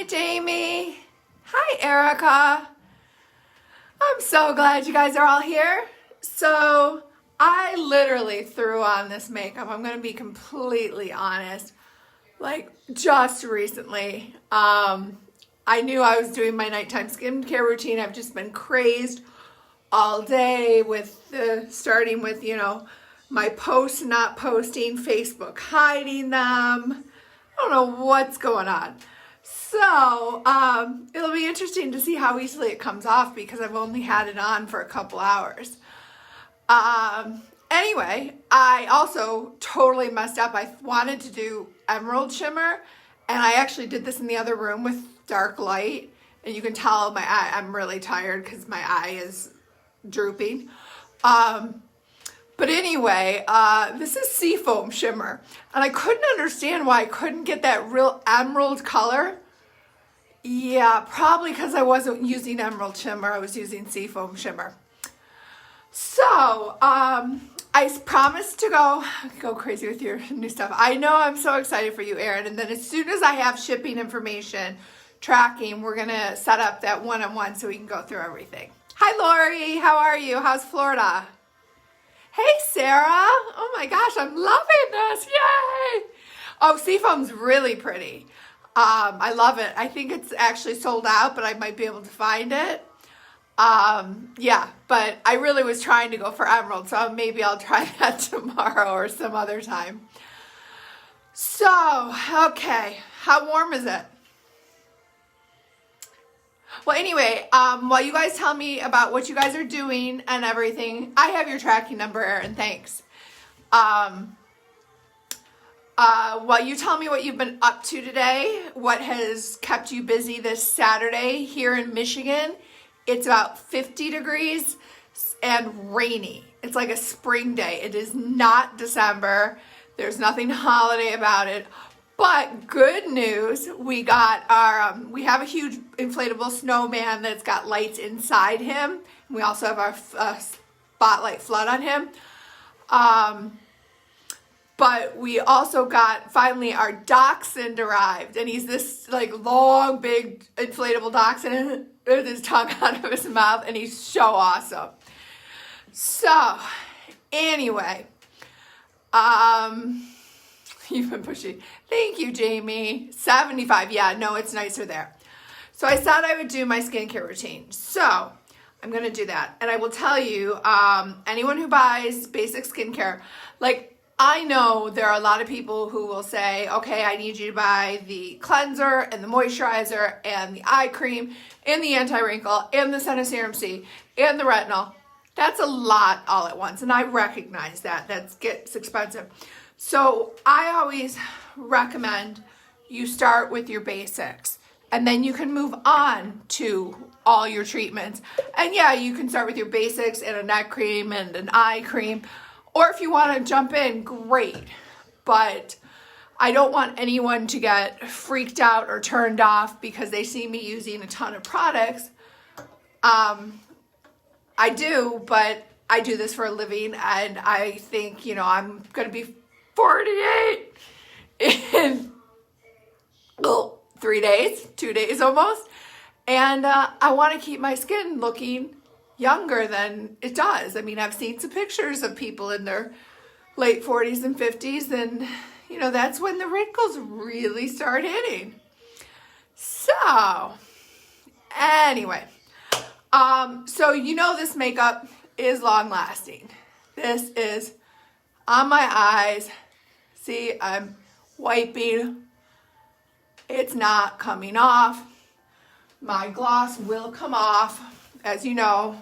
Hi, Jamie. Hi, Erica. I'm so glad you guys are all here. So I literally threw on this makeup. I'm going to be completely honest. Like just recently, I knew I was doing my nighttime skincare routine. I've just been crazed all day with starting with, my posts not posting, Facebook hiding them. I don't know what's going on. So it'll be interesting to see how easily it comes off because I've only had it on for a couple hours. Anyway, I also totally messed up. I wanted to do emerald shimmer, and I actually did this in the other room with dark light. And you can tell my eye, I'm really tired because my eye is drooping. But anyway, this is Seafoam Shimmer. And I couldn't understand why I couldn't get that real emerald color. Yeah, probably because I wasn't using emerald shimmer. I was using Seafoam Shimmer. So, I promised to go crazy with your new stuff. I know I'm so excited for you, Erin. And then as soon as I have shipping information, tracking, we're going to set up that one-on-one so we can go through everything. Hi, Lori. How are you? How's Florida? Hey, Sarah. Oh my gosh, I'm loving this. Yay. Oh, Seafoam's really pretty. I love it. I think it's actually sold out, but I might be able to find it. Yeah, but I really was trying to go for emerald, so maybe I'll try that tomorrow or some other time. So, okay, how warm is it? Well, anyway, while you guys tell me about what you guys are doing and everything, I have your tracking number, Erin. Thanks. While you tell me what you've been up to today, what has kept you busy this Saturday here in Michigan, it's about 50 degrees and rainy. It's like a spring day. It is not December. There's nothing holiday about it. But good news, we got we have a huge inflatable snowman that's got lights inside him. We also have our spotlight flood on him. But we also got, finally, our dachshund arrived. And he's this, long, big, inflatable dachshund with his tongue out of his mouth. And he's so awesome. So, anyway. You've been pushing. Thank you, Jamie. 75. Yeah, no, it's nicer there. So I said I would do my skincare routine. So I'm going to do that. And I will tell you, anyone who buys basic skincare, I know there are a lot of people who will say, okay, I need you to buy the cleanser and the moisturizer and the eye cream and the anti-wrinkle and the Serum C and the retinol. That's a lot all at once. And I recognize that. That gets expensive. So I always recommend you start with your basics and then you can move on to all your treatments. And yeah, you can start with your basics and a neck cream and an eye cream. Or if you want to jump in, great. But I don't want anyone to get freaked out or turned off because they see me using a ton of products. I do, but I do this for a living and I think, I'm going to be 48 in 3 days, 2 days almost. And I want to keep my skin looking younger than it does. I mean, I've seen some pictures of people in their late 40s and 50s and, that's when the wrinkles really start hitting. So, anyway, so this makeup is long lasting. This is on my eyes. See, I'm wiping. It's not coming off. My gloss will come off, as you know.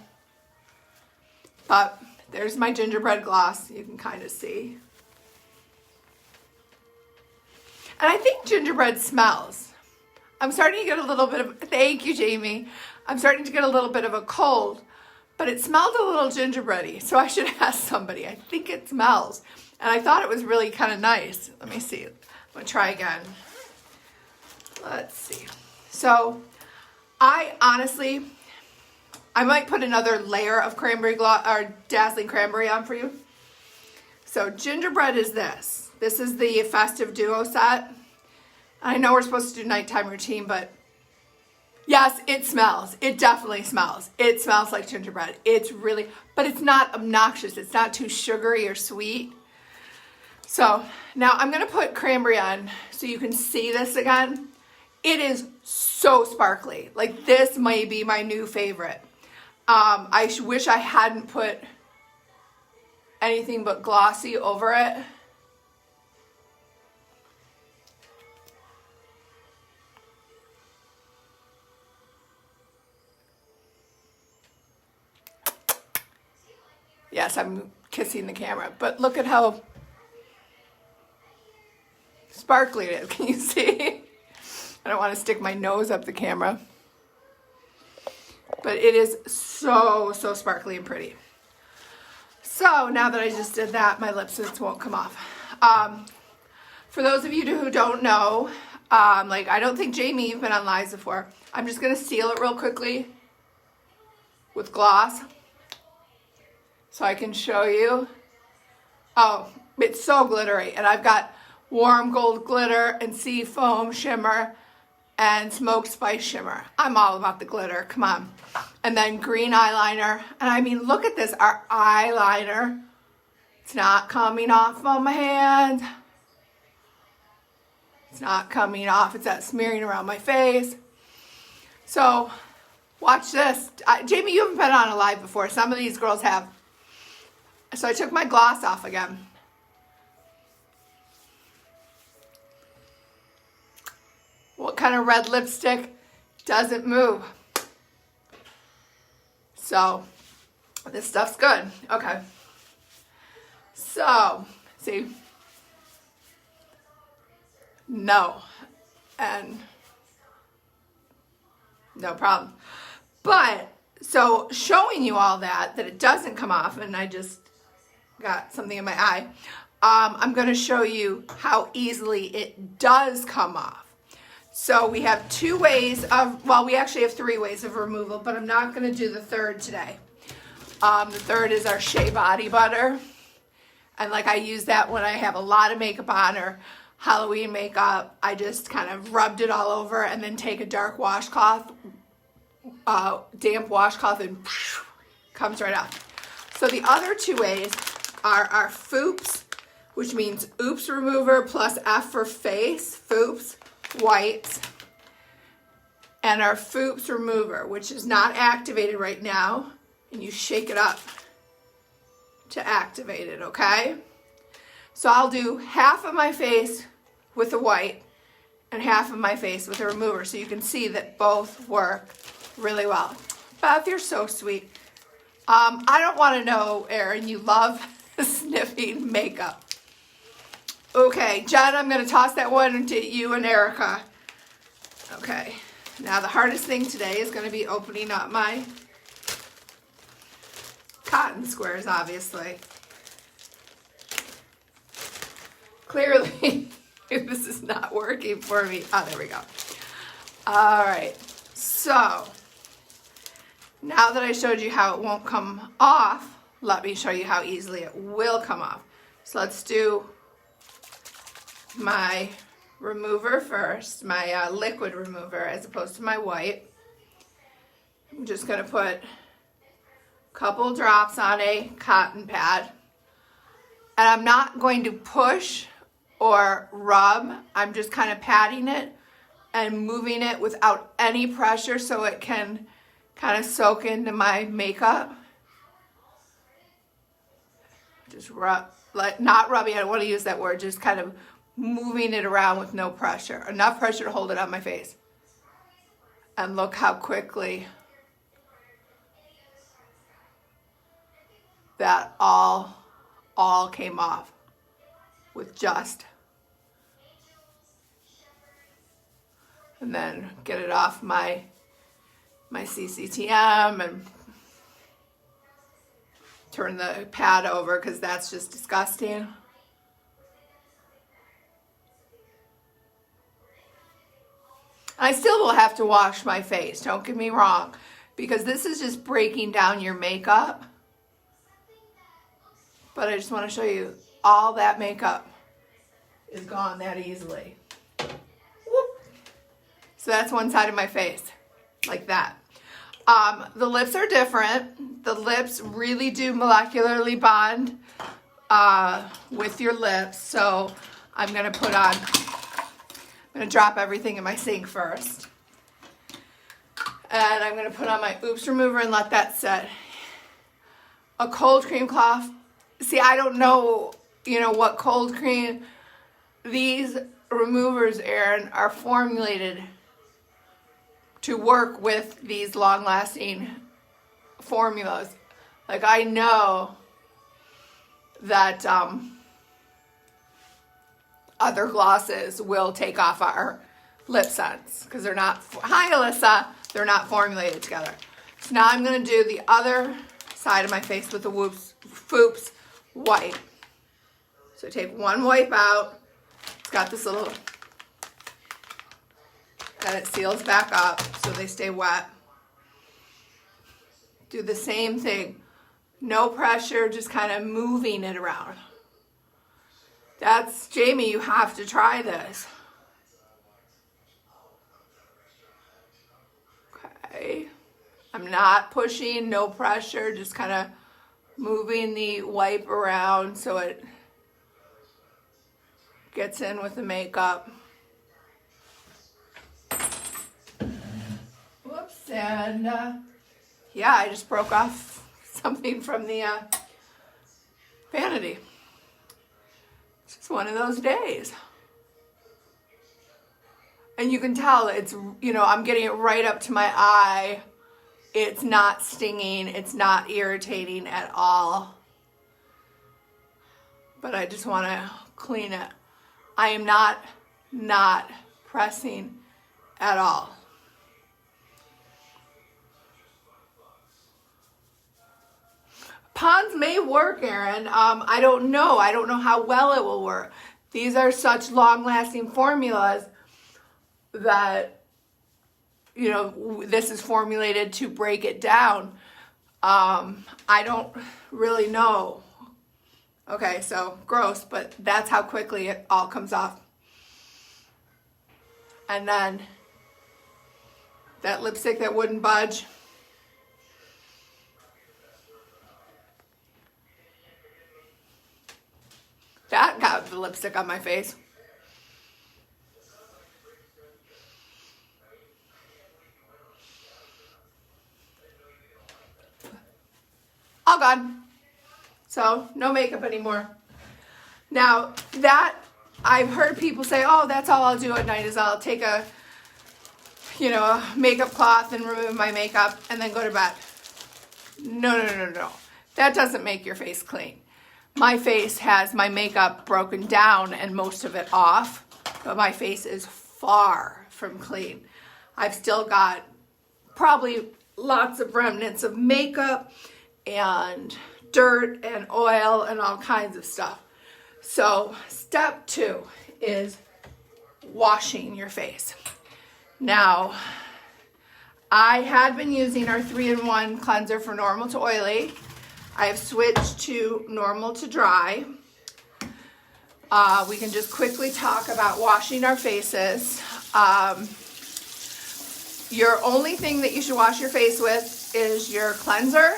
But there's my gingerbread gloss. You can kind of see. And I think gingerbread smells. I'm starting to get a little bit of, thank you, Jamie. I'm starting to get a little bit of a cold, but it smelled a little gingerbready. So I should ask somebody. I think it smells. And I thought it was really kind of nice. Let me see. I'm going to try again. Let's see. So I honestly, I might put another layer of cranberry gloss or dazzling cranberry on for you. So gingerbread is this. This is the festive duo set. I know we're supposed to do nighttime routine, but Yes, it smells. It definitely smells. It smells like gingerbread. It's really, but it's not obnoxious. It's not too sugary or sweet. So now I'm going to put cranberry on so you can see this again. It is so sparkly. Like, this might be my new favorite. I wish I hadn't put anything but glossy over it. Yes, I'm kissing the camera, but look at how sparkly it is. Can you see? I don't want to stick my nose up the camera, but it is so sparkly and pretty. So now that I just did that, my lipsticks won't come off. For those of you who don't know, like, I don't think, Jamie, you've been on lives before. I'm just going to seal it real quickly with gloss so I can show you. Oh, it's so glittery. And I've got warm gold glitter and sea foam shimmer and smoked spice shimmer. I'm all about the glitter. Come on. And then green eyeliner. And I mean, look at this. Our eyeliner. It's not coming off on my hand. It's not coming off. It's not smearing around my face. So watch this. Jamie, you haven't been on a live before. Some of these girls have. So I took my gloss off again. What kind of red lipstick doesn't move? So this stuff's good. Okay. So, see? No. And no problem. But, so showing you all that it doesn't come off, and I just got something in my eye, I'm going to show you how easily it does come off. So we have two ways of, well, we actually have three ways of removal, but I'm not going to do the third today. The third is our Shea Body Butter. And like, I use that when I have a lot of makeup on or Halloween makeup. I just kind of rubbed it all over and then take a dark washcloth, damp washcloth, and comes right off. So the other two ways are our Foops, which means Oops Remover plus F for face, Foops, whites, and our Foops Remover, which is not activated right now, and you shake it up to activate it, okay? So I'll do half of my face with the white and half of my face with the remover so you can see that both work really well. Beth, you're so sweet. I don't want to know, Erin, you love sniffing makeup. Okay, Jen, I'm going to toss that one to you and Erica. Okay, now the hardest thing today is going to be opening up my cotton squares, obviously. Clearly, this is not working for me. Oh, there we go. All right, so now that I showed you how it won't come off, let me show you how easily it will come off. So let's do my remover first, my liquid remover as opposed to my white. I'm just going to put a couple drops on a cotton pad. And I'm not going to push or rub. I'm just kind of patting it and moving it without any pressure so it can kind of soak into my makeup. Just rub, like, not rubbing, I don't want to use that word, just kind of moving it around with no pressure. Enough pressure to hold it on my face. And look how quickly that all came off with just. And then get it off my CCTM and turn the pad over because that's just disgusting. I still will have to wash my face, don't get me wrong, because this is just breaking down your makeup. But I just want to show you all that makeup is gone that easily. Whoop. So that's one side of my face. like that. The lips are different. The lips really do molecularly bond with your lips. So I'm going to drop everything in my sink first. And I'm going to put on my Oops Remover and let that set. A cold cream cloth. See, I don't know, what cold cream. These removers, Erin, are formulated to work with these long-lasting formulas. Like, I know that other glosses will take off our lip scents because they're not, hi Alyssa, they're not formulated together. So now I'm going to do the other side of my face with the Foops wipe. So take one wipe out. It's got this little, and it seals back up so they stay wet. Do the same thing. No pressure, just kind of moving it around. That's, Jamie, you have to try this. Okay. I'm not pushing, no pressure, just kind of moving the wipe around so it gets in with the makeup. Whoops, and yeah, I just broke off something from the vanity. It's just one of those days. And you can tell it's, I'm getting it right up to my eye. It's not stinging. It's not irritating at all. But I just want to clean it. I am not pressing at all. Pond's may work, Erin. I don't know. I don't know how well it will work. These are such long-lasting formulas that, this is formulated to break it down. I don't really know. Okay, so gross, but that's how quickly it all comes off. And then that lipstick that wouldn't budge. That got the lipstick on my face. All gone. So no makeup anymore. Now that I've heard people say, oh, that's all I'll do at night is I'll take a makeup cloth and remove my makeup and then go to bed. No. That doesn't make your face clean. My face has my makeup broken down and most of it off, but my face is far from clean. I've still got probably lots of remnants of makeup and dirt and oil and all kinds of stuff. So step 2 is washing your face. Now, I had been using our 3-in-1 cleanser for normal to oily. I have switched to normal to dry. We can just quickly talk about washing our faces. Your only thing that you should wash your face with is your cleanser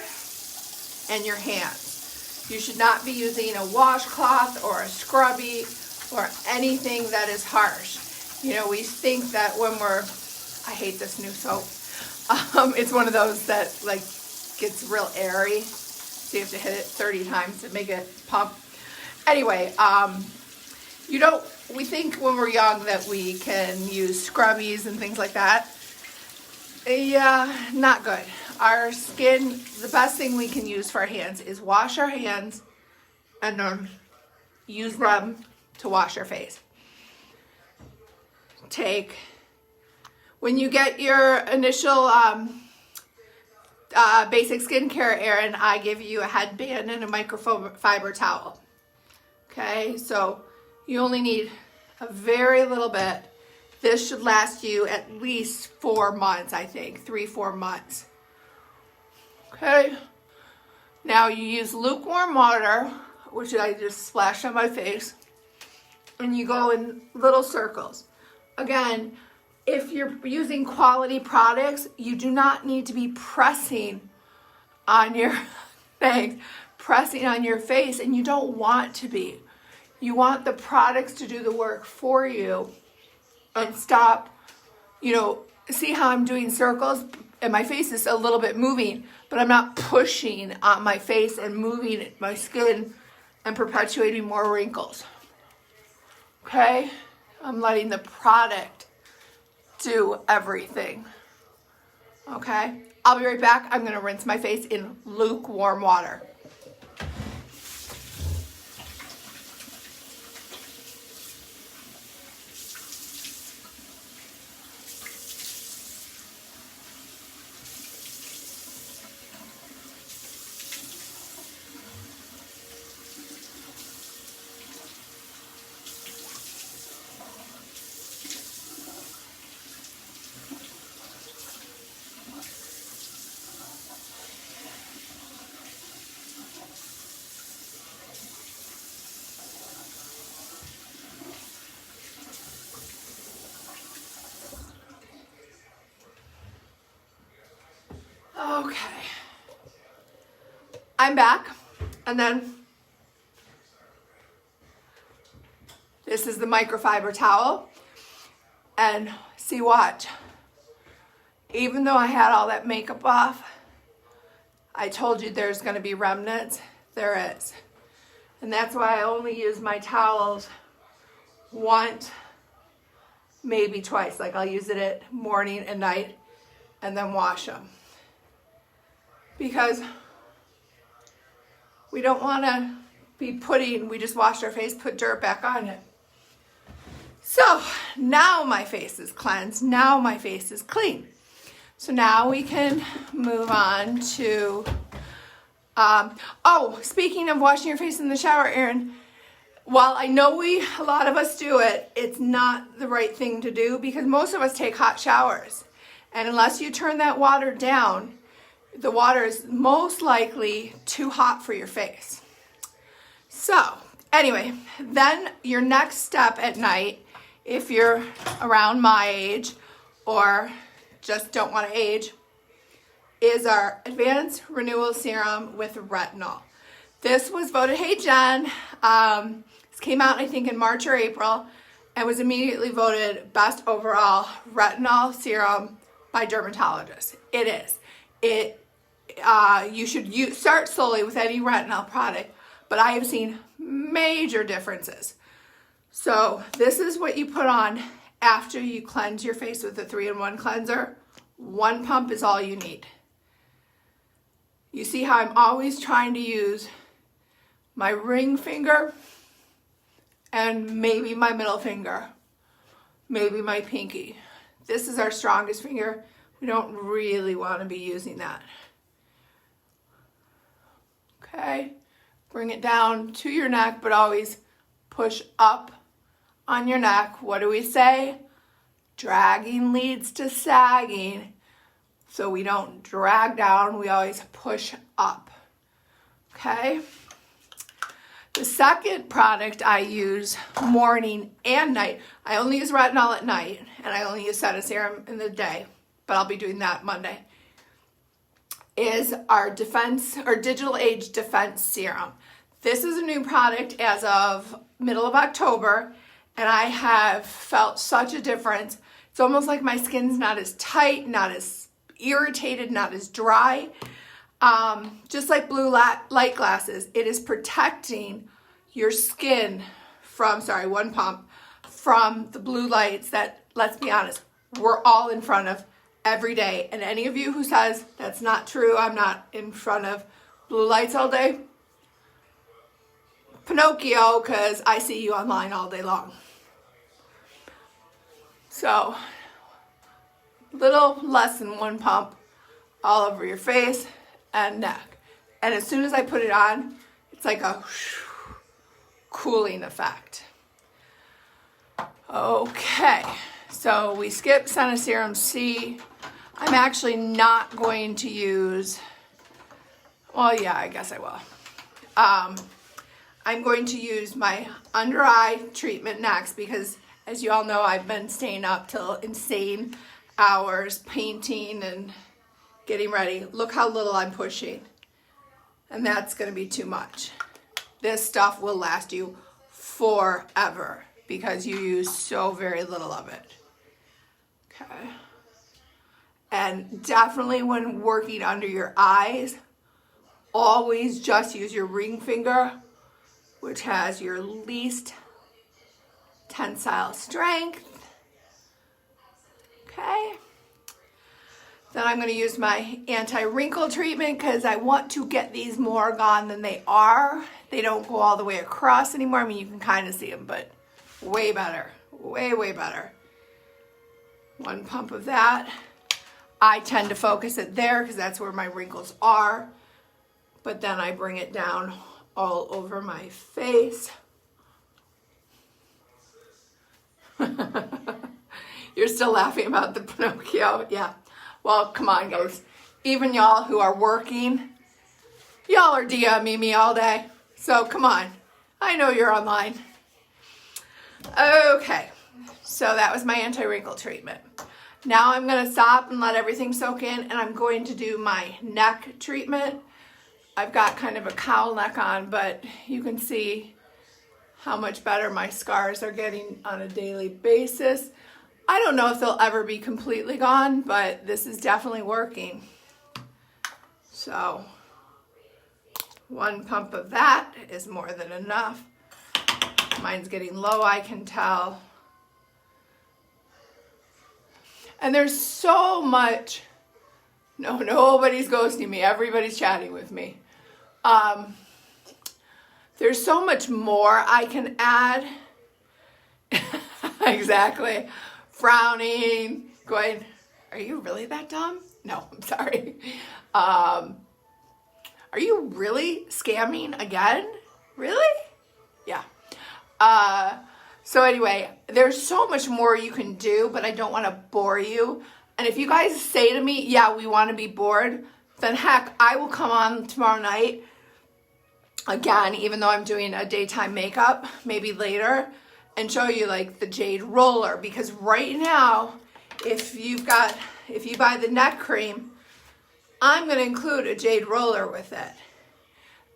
and your hands. You should not be using a washcloth or a scrubby or anything that is harsh. We think that when I hate this new soap. It's one of those that gets real airy. So you have to hit it 30 times to make it pump. Anyway, we think when we're young that we can use scrubbies and things like that. Yeah, not good. Our skin, the best thing we can use for our hands is wash our hands and then use them to wash our face. When you get your initial basic skincare, Erin, I give you a headband and a microfiber towel. Okay, so you only need a very little bit. This should last you at least 4 months, I think, 3-4 months. Okay, now you use lukewarm water, which I just splashed on my face, and you go in little circles. Again, if you're using quality products, you do not need to be pressing on your things, pressing on your face, and you don't want to be. You want the products to do the work for you and stop, see how I'm doing circles and my face is a little bit moving, but I'm not pushing on my face and moving my skin and perpetuating more wrinkles. Okay? I'm letting the product do everything. Okay? I'll be right back. I'm going to rinse my face in lukewarm water. Okay, I'm back, and then this is the microfiber towel, and see, watch, even though I had all that makeup off, I told you there's going to be remnants, there is, and that's why I only use my towels once, maybe twice, like I'll use it at morning and night, and then wash them. Because we don't want to be we just washed our face, put dirt back on it. So now my face is cleansed. Now my face is clean. So now we can move on to, speaking of washing your face in the shower, Erin, while I know a lot of us do it, it's not the right thing to do because most of us take hot showers. And unless you turn that water down, the water is most likely too hot for your face. So anyway, then your next step at night, if you're around my age or just don't want to age, is our Advanced Renewal Serum with retinol. This was voted, hey Jen, this came out I think in March or April and was immediately voted best overall retinol serum by dermatologists. It is. You should start slowly with any retinol product, but I have seen major differences. So this is what you put on after you cleanse your face with the 3-in-1 cleanser. 1 pump is all you need. You see how I'm always trying to use my ring finger and maybe my middle finger, maybe my pinky. This is our strongest finger. We don't really want to be using that. Okay, bring it down to your neck, but always push up on your neck. What do we say? Dragging leads to sagging. So we don't drag down, we always push up. Okay? The second product I use morning and night, I only use retinol at night, and I only use Serum in the day, but I'll be doing that Monday, is our Digital Age Defense Serum. This is a new product as of middle of October, and I have felt such a difference. It's almost like my skin's not as tight, not as irritated, not as dry. Just like blue light glasses, it is protecting your skin from, 1 pump, from the blue lights that, let's be honest, we're all in front of every day. And any of you who says that's not true, I'm not in front of blue lights all day, Pinocchio, because I see you online all day long. So, little less than 1 pump all over your face and neck. And as soon as I put it on, it's like a cooling effect. Okay, so we skip Serum C. I'm actually not going to use, well, yeah, I guess I will. I'm going to use my under eye treatment next because As you all know, I've been staying up till insane hours painting and getting ready. Look how little I'm pushing. And that's going to be too much. This stuff will last you forever because you use so very little of it. Okay. And definitely when working under your eyes, always just use your ring finger, which has your least tensile strength. Okay. Then I'm going to use my anti-wrinkle treatment because I want to get these more gone than they are. They don't go all the way across anymore. I mean, you can kind of see them, but way better. Way, way better. One pump of that. I tend to focus it there because that's where my wrinkles are. But then I bring it down all over my face. You're still laughing about the Pinocchio? Yeah. Well, come on, guys. Even y'all who are working, y'all are DMing me all day. So come on. I know you're online. Okay. So that was my anti-wrinkle treatment. Now I'm going to stop and let everything soak in, and I'm going to do my neck treatment. I've got kind of a cowl neck on, but you can see how much better my scars are getting on a daily basis. I don't know if they'll ever be completely gone, but this is definitely working. So one pump of that is more than enough. Mine's getting low, I can tell. And there's so much. No, nobody's ghosting me. Everybody's chatting with me. There's so much more I can add. Exactly. Frowning, going, are you really that dumb? No, I'm sorry. Are you really scamming again? Really? Yeah. So anyway, there's so much more you can do, but I don't want to bore you. And if you guys say to me, yeah, we want to be bored, then heck, I will come on tomorrow night again, even though I'm doing a daytime makeup, maybe later, and show you like the jade roller. Because right now, if you buy the neck cream, I'm going to include a jade roller with it.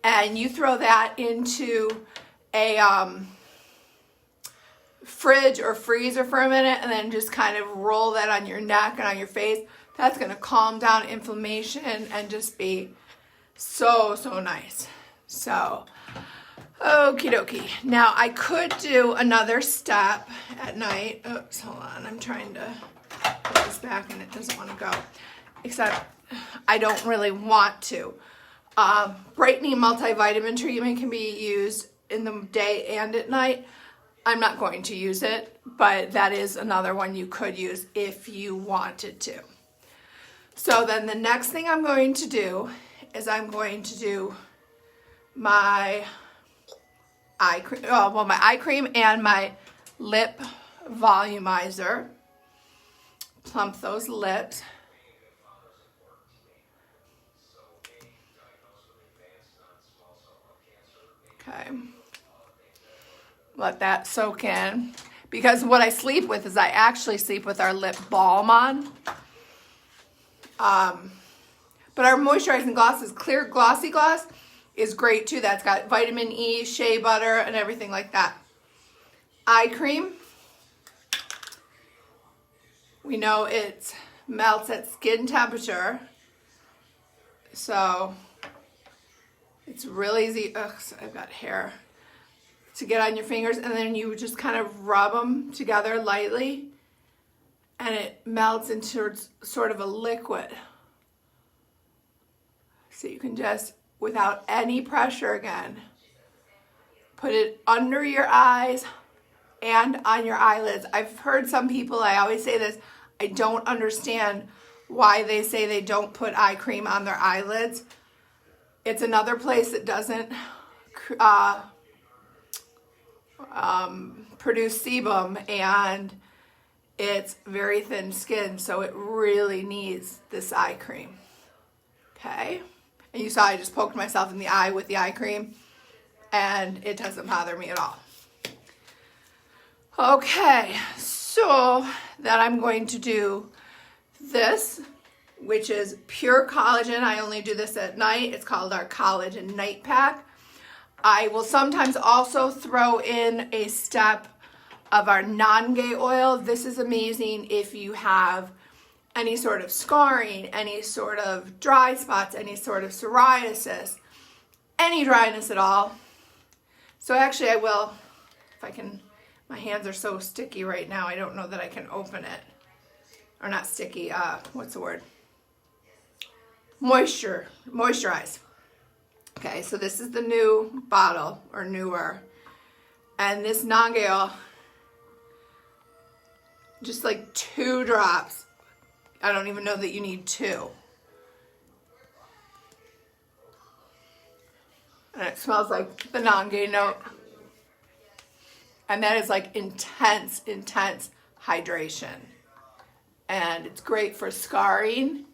And you throw that into a fridge or freezer for a minute and then just kind of roll that on your neck and on your face. That's going to calm down inflammation and just be so, so nice. So, okie dokie. Now, I could do another step at night. Oops, hold on. I'm trying to put this back and it doesn't want to go. Except I don't really want to. Brightening multivitamin treatment can be used in the day and at night. I'm not going to use it, but that is another one you could use if you wanted to. So then the next thing I'm going to do is I'm going to do my eye cream, my eye cream and my lip volumizer. Plump those lips. Okay. Let that soak in. Because what I sleep with is I actually sleep with our lip balm on. But our moisturizing gloss is clear glossy gloss is great too. That's got vitamin E, shea butter, and everything like that. Eye cream. We know it melts at skin temperature. So it's really easy. Ugh, so I've got hair. To get on your fingers, and then you just kind of rub them together lightly, and it melts into sort of a liquid. So you can just, without any pressure again, put it under your eyes and on your eyelids. I've heard some people, I always say this, I don't understand why they say they don't put eye cream on their eyelids. It's another place that doesn't produce sebum, and it's very thin skin, so it really needs this eye cream. Okay, and you saw I just poked myself in the eye with the eye cream, and it doesn't bother me at all. Okay, so then I'm going to do this, which is pure collagen. I only do this at night. It's called our collagen night pack. I will sometimes also throw in a step of our non-gay oil. This is amazing if you have any sort of scarring, any sort of dry spots, any sort of psoriasis, any dryness at all. So actually I will, if I can, my hands are so sticky right now, I don't know that I can open it. Or not sticky, what's the word? Moisturize. Okay, so this is the new bottle, or newer. And this non-gay oil, just like 2 drops. I don't even know that you need 2. And it smells like the non-gay note. And that is like intense hydration. And it's great for scarring.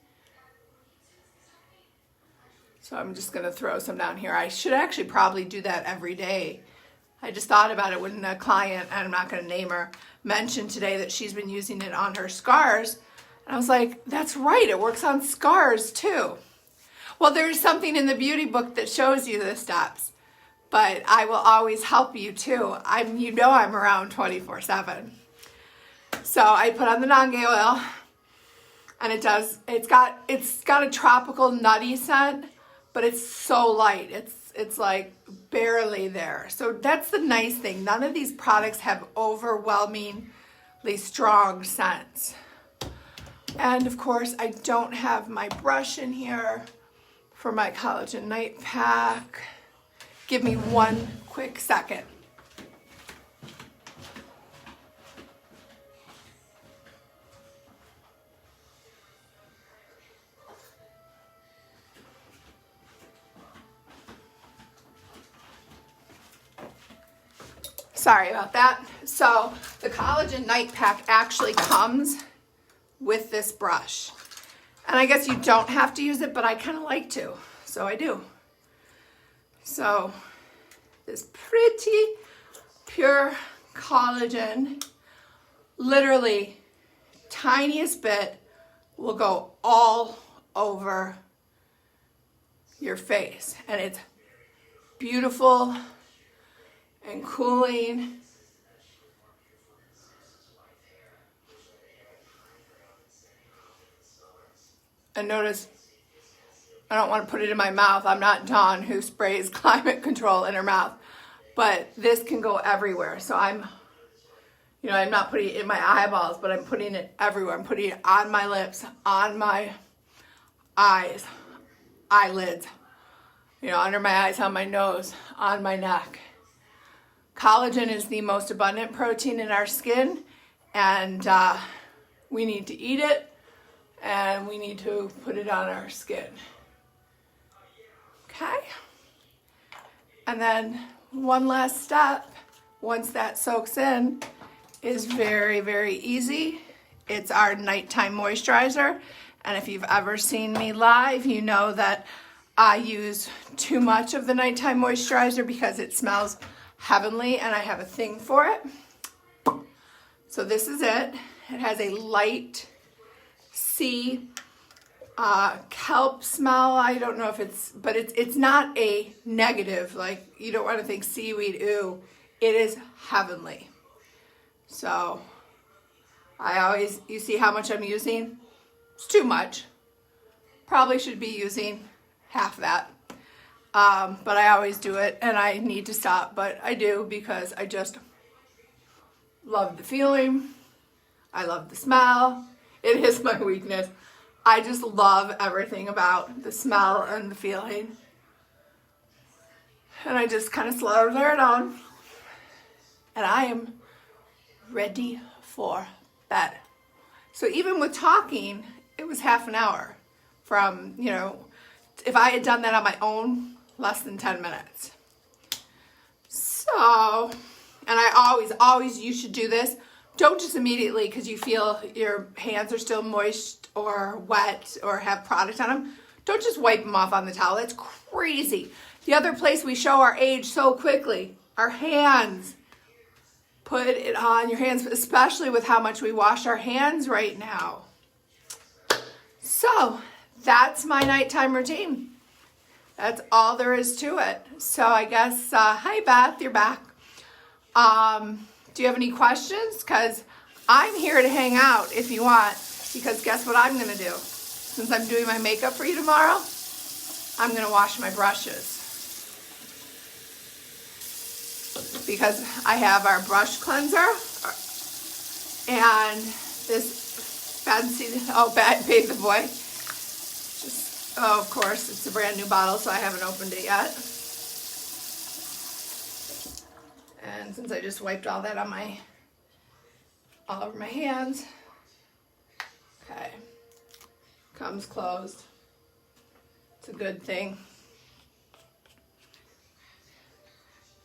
So I'm just gonna throw some down here. I should actually probably do that every day. I just thought about it when a client, and I'm not gonna name her, mentioned today that she's been using it on her scars. And I was like, that's right, it works on scars too. Well, there's something in the beauty book that shows you the steps, but I will always help you too. I'm around 24/7. So I put on the non-gay oil, and it's got a tropical nutty scent, but it's so light. It's like barely there. So that's the nice thing. None of these products have overwhelmingly strong scents. And of course, I don't have my brush in here for my collagen night pack. Give me one quick second. Sorry about that. So the collagen night pack actually comes with this brush. And I guess you don't have to use it, but I kind of like to, so I do. So this pretty pure collagen, literally tiniest bit, will go all over your face. And it's beautiful and cooling. And notice, I don't want to put it in my mouth. I'm not Dawn who sprays climate control in her mouth. But this can go everywhere. So I'm not putting it in my eyeballs, but I'm putting it everywhere. I'm putting it on my lips, on my eyes, eyelids, under my eyes, on my nose, on my neck. Collagen is the most abundant protein in our skin, and we need to eat it. And we need to put it on our skin. Okay? And then one last step, once that soaks in, is very, very easy. It's our nighttime moisturizer. And if you've ever seen me live, you know that I use too much of the nighttime moisturizer because it smells heavenly and I have a thing for it. So this is it. It has a light sea kelp smell. I don't know if but it's not a negative, like you don't want to think seaweed, ooh. It is heavenly. So you see how much I'm using? It's too much. Probably should be using half that. But I always do it and I need to stop, but I do because I just love the feeling. I love the smell. It is my weakness. I just love everything about the smell and the feeling. And I just kind of slaughter it on. And I am ready for bed. So even with talking, it was half an hour from, if I had done that on my own, less than 10 minutes. So, and I always, you should do this. Don't just immediately because you feel your hands are still moist or wet or have product on them. Don't just wipe them off on the towel. That's crazy. The other place we show our age so quickly, our hands. put it on your hands, especially with how much we wash our hands right now. So that's my nighttime routine. That's all there is to it. So I guess, hi Beth, you're back. Do you have any questions? Because I'm here to hang out if you want, because guess what I'm gonna do? Since I'm doing my makeup for you tomorrow, I'm gonna wash my brushes. Because I have our brush cleanser and this fancy, Bathe the Boy. Oh, of course, it's a brand new bottle, so I haven't opened it yet. And since I just wiped all that on all over my hands, okay, comes closed. It's a good thing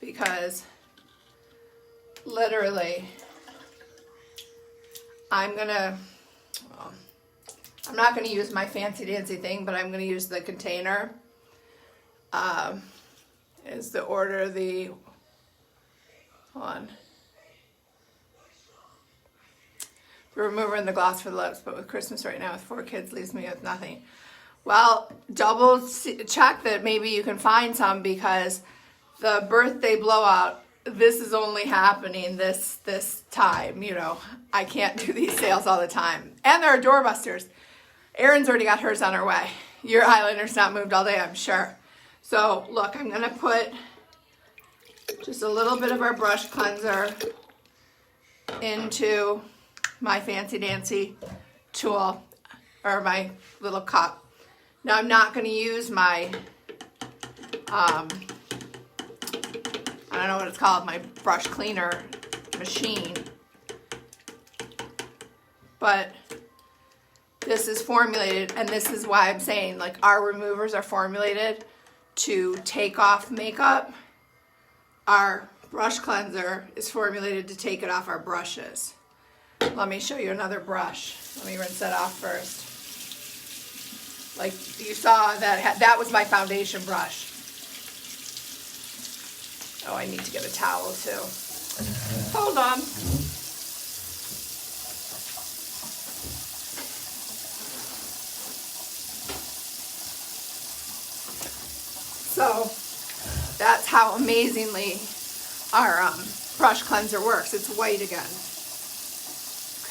because literally I'm not gonna use my fancy dancy thing, but I'm gonna use the container. Is the order the, hold on. The remover and the gloss for the lips, but with Christmas right now with 4 kids leaves me with nothing. Well, double check that maybe you can find some, because the birthday blowout, this is only happening this time, you know. I can't do these sales all the time. And there are doorbusters. Erin's already got hers on her way. Your eyeliner's not moved all day, I'm sure. So look, I'm gonna put just a little bit of our brush cleanser into my fancy dancy tool, or my little cup. Now I'm not gonna use my, I don't know what it's called, my brush cleaner machine. But this is formulated, and this is why I'm saying, like, our removers are formulated to take off makeup. Our brush cleanser is formulated to take it off our brushes. Let me show you another brush. Let me rinse that off first. Like you saw, that was my foundation brush. Oh, I need to get a towel too. Hold on. So that's how amazingly our brush cleanser works. It's white again.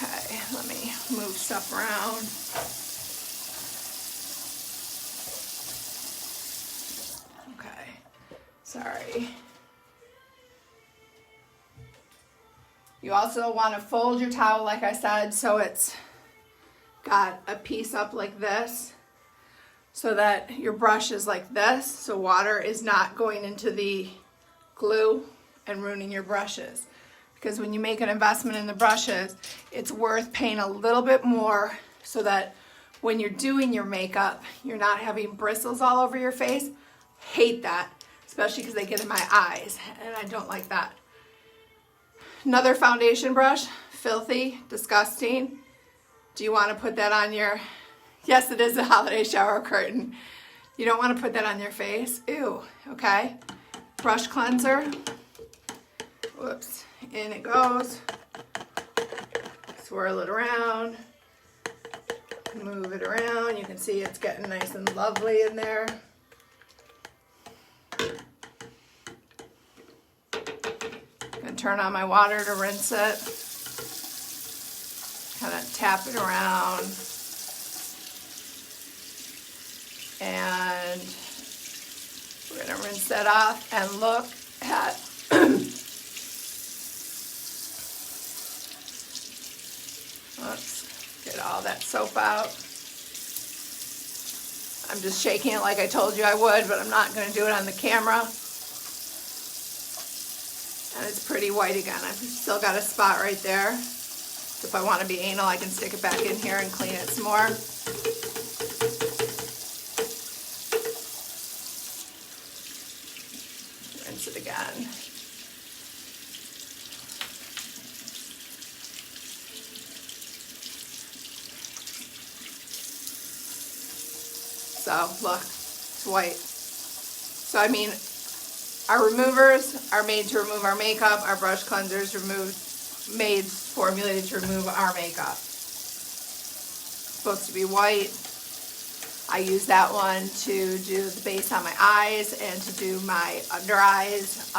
Okay, let me move stuff around. Okay, sorry. You also want to fold your towel, like I said, so it's got a piece up like this, so that your brush is like this, so water is not going into the glue and ruining your brushes. Because when you make an investment in the brushes, it's worth paying a little bit more so that when you're doing your makeup, you're not having bristles all over your face. Hate that, especially because they get in my eyes, and I don't like that. Another foundation brush, filthy, disgusting. Do you want to put that on your, yes, it is a holiday shower curtain. You don't want to put that on your face. Ew, okay. Brush cleanser. Whoops, in it goes. Swirl it around. Move it around. You can see it's getting nice and lovely in there. Gonna turn on my water to rinse it. Kind of tap it around. And we're gonna rinse that off and look at let's get all that soap out. I'm just shaking it like I told you I would, but I'm not gonna do it on the camera. And it's pretty white again. I've still got a spot right there. So if I want to be anal, I can stick it back in here and clean it some more. Rinse it again. So look, it's white. So I mean, Our removers are made to remove our makeup. Our brush cleansers formulated to remove our makeup. It's supposed to be white. I use that one to do the base on my eyes and to do my under eyes.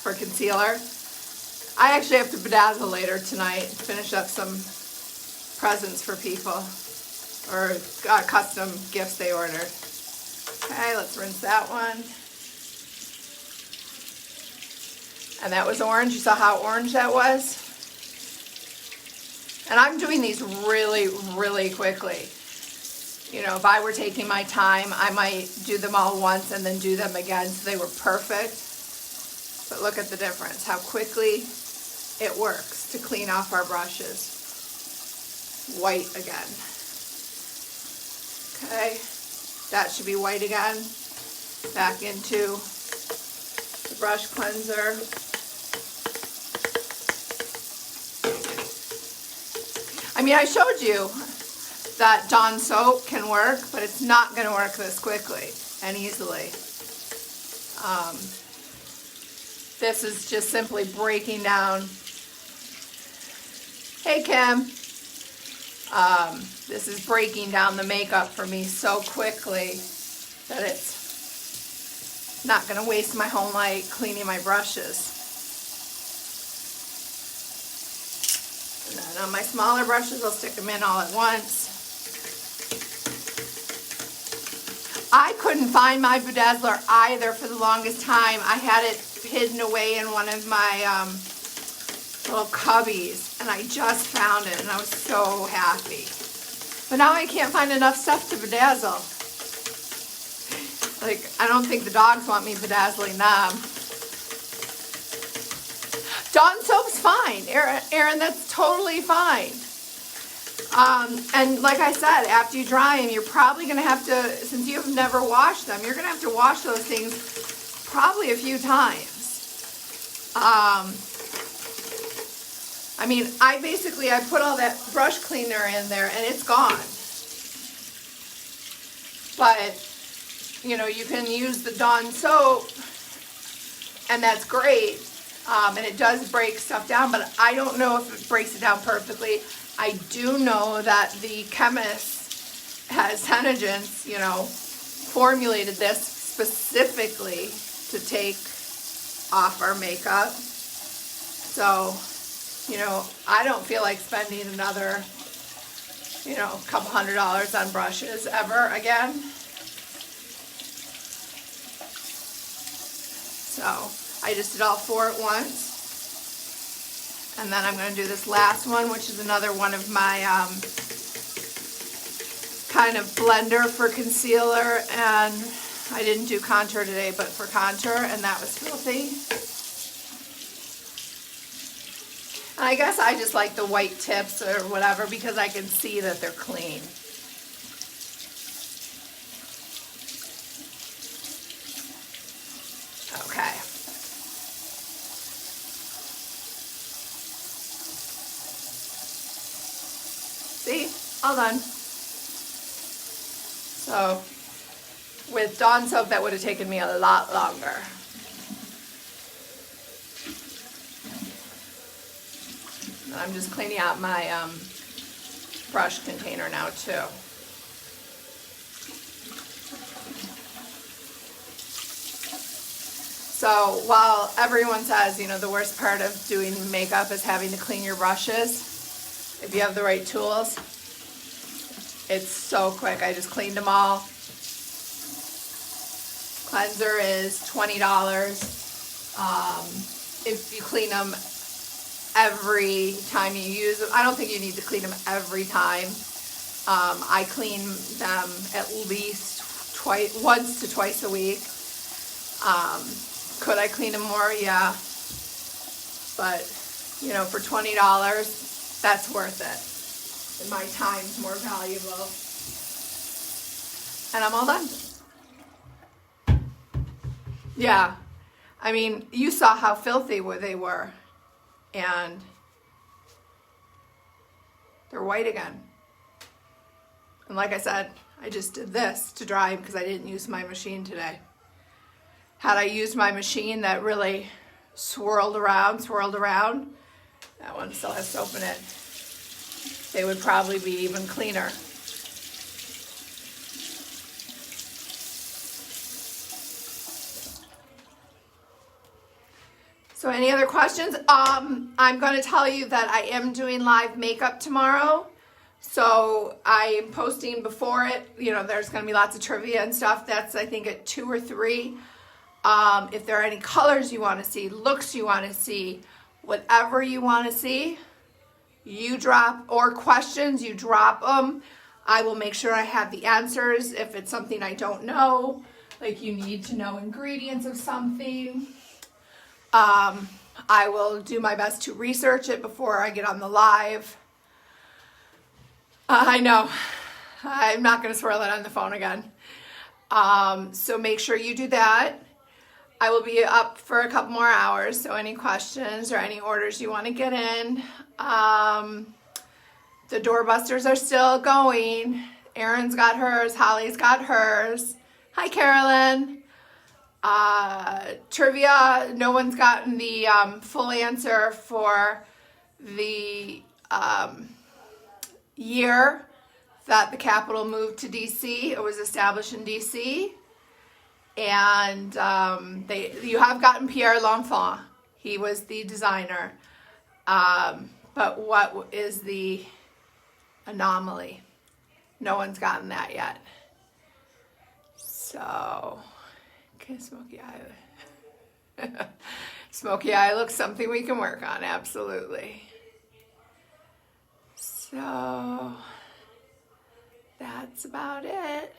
For concealer. I actually have to bedazzle later tonight to finish up some presents for people, or custom gifts they ordered. Okay, let's rinse that one. And that was orange. You saw how orange that was? And I'm doing these really, really quickly. You know, if I were taking my time, I might do them all once and then do them again so they were perfect. But look at the difference, how quickly it works to clean off our brushes. White again. Okay, that should be white again. Back into the brush cleanser. I mean, I showed you that Dawn soap can work, but it's not going to work this quickly and easily. This is just simply breaking down. Hey, Kim. This is breaking down the makeup for me so quickly that it's not going to waste my whole night cleaning my brushes. And then on my smaller brushes, I'll stick them in all at once. I couldn't find my bedazzler either for the longest time. I had it hidden away in one of my little cubbies, and I just found it, and I was so happy. But now I can't find enough stuff to bedazzle. Like, I don't think the dogs want me bedazzling them. Dawn soap's fine. Erin, that's totally fine. And like I said, after you dry them, you're probably going to have to, since you've never washed them, you're going to have to wash those things probably a few times. I mean, I put all that brush cleaner in there and it's gone. But, you know, you can use the Dawn soap and that's great. And it does break stuff down, but I don't know if it breaks it down perfectly. I do know that the chemist has Henegence, you know, formulated this specifically to take off our makeup. So, you know, I don't feel like spending another, you know, couple $100 on brushes ever again. So I just did all 4 at once. And then I'm going to do this last one, which is another one of my kind of blender for concealer. And I didn't do contour today, but for contour, and that was filthy. And I guess I just like the white tips or whatever because I can see that they're clean. Okay. See? All done. So, with Dawn soap, that would have taken me a lot longer. And I'm just cleaning out my brush container now, too. So, while everyone says, you know, the worst part of doing makeup is having to clean your brushes, if you have the right tools, it's so quick. I just cleaned them all. Cleanser is $20. If you clean them every time you use them, I don't think you need to clean them every time. I clean them at least once to twice a week. Could I clean them more? Yeah. But, you know, for $20, that's worth it. And my time's more valuable. And I'm all done. Yeah. I mean, you saw how filthy they were. And they're white again. And like I said, I just did this to dry them because I didn't use my machine today. Had I used my machine that really swirled around, that one still has soap in it, they would probably be even cleaner. So any other questions? I'm going to tell you that I am doing live makeup tomorrow. So I am posting before it. You know, there's going to be lots of trivia and stuff. That's, I think, at 2 or 3. If there are any colors you want to see, looks you want to see, whatever you want to see, you drop, or questions, you drop them. I will make sure I have the answers. If it's something I don't know, like you need to know ingredients of something, I will do my best to research it before I get on the live. I know, I'm not going to swirl it on the phone again. So make sure you do that. I will be up for a couple more hours, so any questions or any orders you want to get in. The doorbusters are still going. Erin's got hers, Holly's got hers. Hi, Carolyn. Trivia, no one's gotten the full answer for the year that the Capitol moved to DC. It was established in DC. And you have gotten Pierre L'Enfant. He was the designer. But what is the anomaly? No one's gotten that yet. So, okay, smoky eye. Smoky eye looks something we can work on, absolutely. So, that's about it.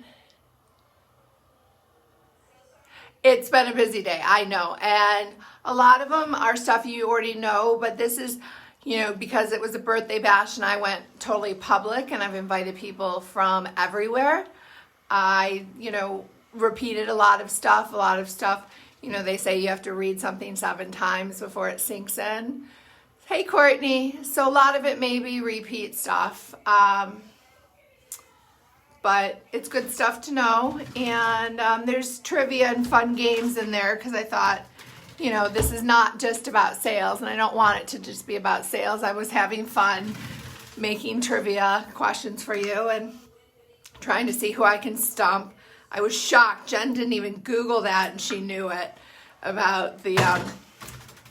It's been a busy day, I know, and a lot of them are stuff you already know, but this is, you know, because it was a birthday bash and I went totally public and I've invited people from everywhere. I, you know, repeated a lot of stuff, you know, they say you have to read something 7 times before it sinks in. Hey, Courtney. So a lot of it may be repeat stuff. But it's good stuff to know, and there's trivia and fun games in there because I thought, you know, this is not just about sales, and I don't want it to just be about sales. I was having fun making trivia questions for you and trying to see who I can stump. I was shocked. Jen didn't even Google that, and she knew it, about the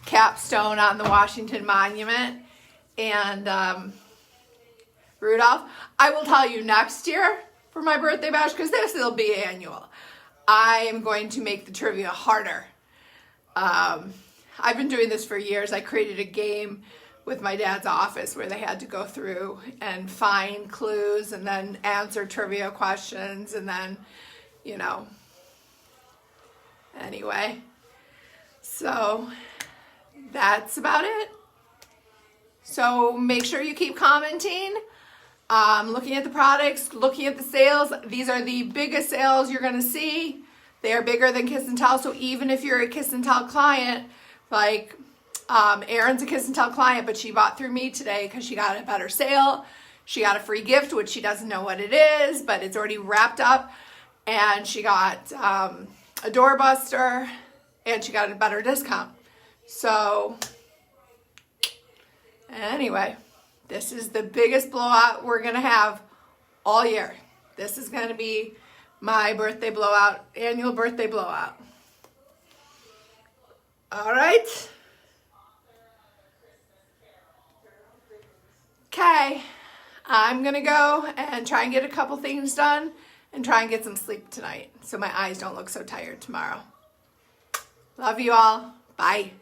capstone on the Washington Monument and Rudolph. I will tell you next year, for my birthday bash, because this will be annual, I am going to make the trivia harder. I've been doing this for years. I created a game with my dad's office where they had to go through and find clues and then answer trivia questions and then, you know, anyway. So that's about it. So make sure you keep commenting. Looking at the products, looking at the sales. These are the biggest sales you're going to see. They are bigger than Kiss and Tell. So even if you're a Kiss and Tell client, like Erin's a Kiss and Tell client, but she bought through me today because she got a better sale. She got a free gift, which she doesn't know what it is, but it's already wrapped up. And she got a doorbuster, and she got a better discount. So anyway, this is the biggest blowout we're going to have all year. This is going to be my birthday blowout, annual birthday blowout. All right. Okay. I'm going to go and try and get a couple things done and try and get some sleep tonight so my eyes don't look so tired tomorrow. Love you all. Bye.